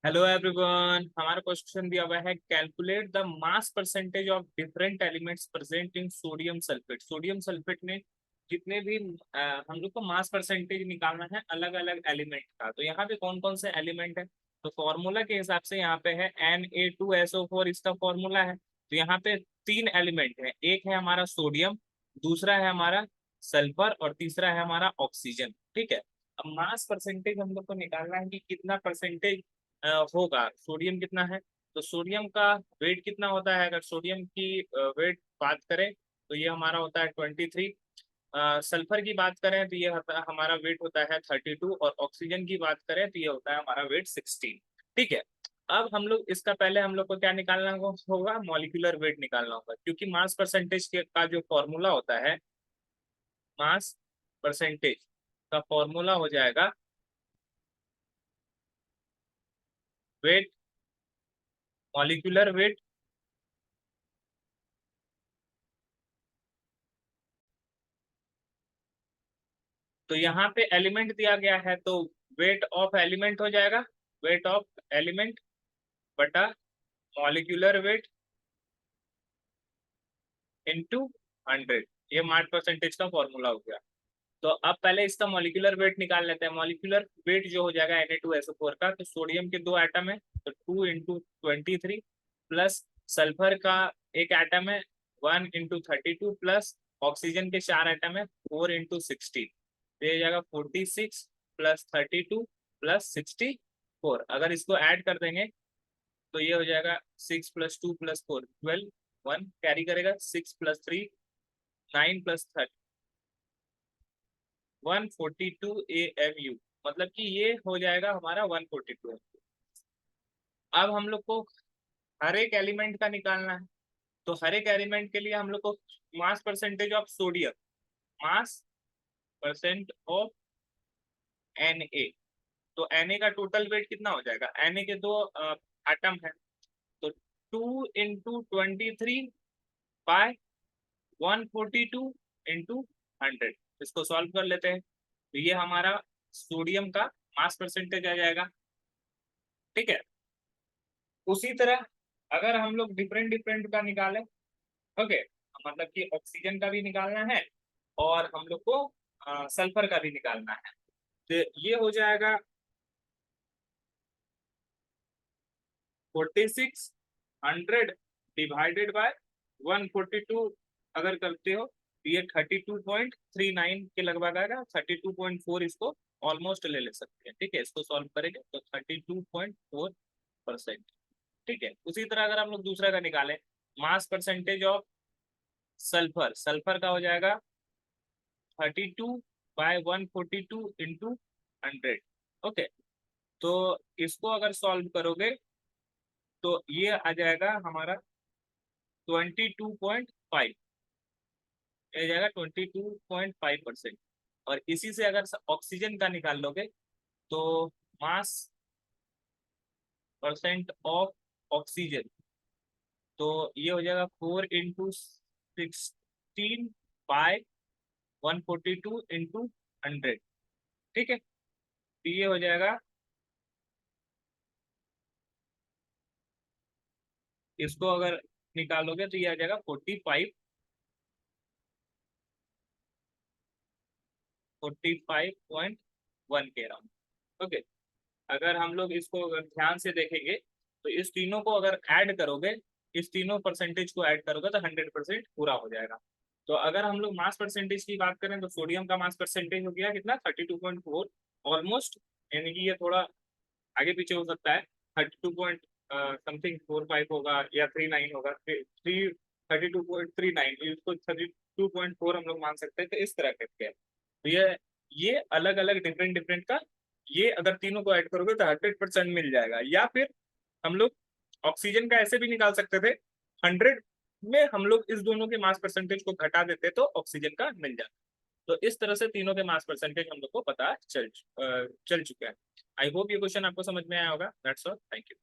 Hello everyone, हमारा question दिया हुआ है calculate the mass percentage of different elements present in sodium sulphate. Sodium sulphate में जितने भी हम लोग को मास परसेंटेज निकालना है अलग अलग एलिमेंट का। तो यहाँ पे कौन कौन से एलिमेंट है, तो फॉर्मूला के हिसाब से यहाँ पे है Na2SO4 इसका फॉर्मूला है। तो यहाँ पे तीन एलिमेंट है, एक है हमारा सोडियम, दूसरा है हमारा सल्फर और तीसरा है हमारा ऑक्सीजन। ठीक है, अब मास परसेंटेज हम लोग को निकालना है कि कितना परसेंटेज होगा। सोडियम कितना है, तो सोडियम का वेट कितना होता है। अगर सोडियम की वेट बात करें तो ये हमारा होता है 23। सल्फर की बात करें तो ये हमारा वेट होता है 32 और ऑक्सीजन की बात करें तो ये होता है हमारा वेट 16। ठीक है, अब हम लोग इसका पहले हम लोग को क्या निकालना होगा, मॉलिक्यूलर वेट निकालना होगा, क्योंकि मास परसेंटेज का जो फॉर्मूला होता है, मास परसेंटेज का फॉर्मूला हो जाएगा वेट, मॉलिक्यूलर वेट तो यहाँ पे एलिमेंट दिया गया है तो वेट ऑफ एलिमेंट हो जाएगा, वेट ऑफ एलिमेंट बटा मॉलिक्यूलर वेट इनटू 100। ये मास परसेंटेज का फॉर्मूला हो गया। तो अब पहले इसका मॉलिक्यूलर वेट निकाल लेते हैं। मॉलिक्यूलर वेट जो हो जाएगा Na2SO4 का, तो सोडियम के दो एटम है तो 2 × 23 प्लस सल्फर का एक एटम है 1 × 32 प्लस ऑक्सीजन के चार एटम है 4 × 16। तो ये हो जाएगा 46 प्लस 32 प्लस 64। अगर इसको ऐड कर देंगे तो ये हो जाएगा 6 + 2 + 4 12, 1 कैरी करेगा, 6 + 3 9 + 30 142 AMU, मतलब कि ये हो जाएगा हमारा 142। अब हम लोग को हर एक एलिमेंट का निकालना है। तो हर एक एलिमेंट के लिए हम लोग को mass percentage of sodium, mass percent of Na, तो Na का टोटल वेट कितना हो जाएगा। Na के दो एटम है तो 2 × 23/142 × 100। इसको सॉल्व कर लेते हैं तो ये हमारा सोडियम का मास परसेंटेज आ जाएगा। ठीक है, उसी तरह अगर हम लोग डिफरेंट डिफरेंट का निकालें, ओके, मतलब कि ऑक्सीजन का भी निकालना है और हम लोग को सल्फर का भी निकालना है। तो ये हो जाएगा 4600/142। अगर करते हो तो ये 32.39 के लगभग आएगा, 32.4 इसको ऑलमोस्ट ले सकते हैं। ठीक है, इसको सॉल्व करेंगे तो 32.4%। ठीक है, उसी तरह अगर हम लोग दूसरा का निकालें, mass percentage of sulphur, sulphur का हो जाएगा 32/142 × 100। तो इसको अगर सॉल्व करोगे तो ये आ जाएगा हमारा 22.5, ये जाएगा 22.5%। और इसी से अगर ऑक्सीजन का निकाल लोगे तो मास परसेंट ऑफ ऑक्सीजन, तो ये हो जाएगा 4 × 16/142 × 100। ठीक है, तो ये हो जाएगा, इसको अगर निकालोगे तो ये आ जाएगा 45.1 के अराउंड। ओके, अगर हम लोग इसको अगर ध्यान से देखेंगे तो इस तीनों को अगर ऐड करोगे, इस तीनों परसेंटेज को ऐड करोगे तो 100% पूरा हो जाएगा। तो अगर हम लोग मास परसेंटेज की बात करें तो सोडियम का मास परसेंटेज हो गया कितना, 32.4 ऑलमोस्ट, यानी कि ये थोड़ा आगे पीछे हो सकता है। 32 पॉइंट समथिंग 45 होगा या 39 होगा, 32.39, इसको 32.4 हम लोग मान सकते हैं। तो इस तरह करके तो ये अलग अलग डिफरेंट डिफरेंट का, ये अगर तीनों को ऐड करोगे तो 100% मिल जाएगा। या फिर हम लोग ऑक्सीजन का ऐसे भी निकाल सकते थे, 100 में हम लोग इस दोनों के मास परसेंटेज को घटा देते तो ऑक्सीजन का मिल जाता। तो इस तरह से तीनों के मास परसेंटेज हम लोग को पता चल चुके हैं। आई होप ये क्वेश्चन आपको समझ में आया होगा। That's all, thank you.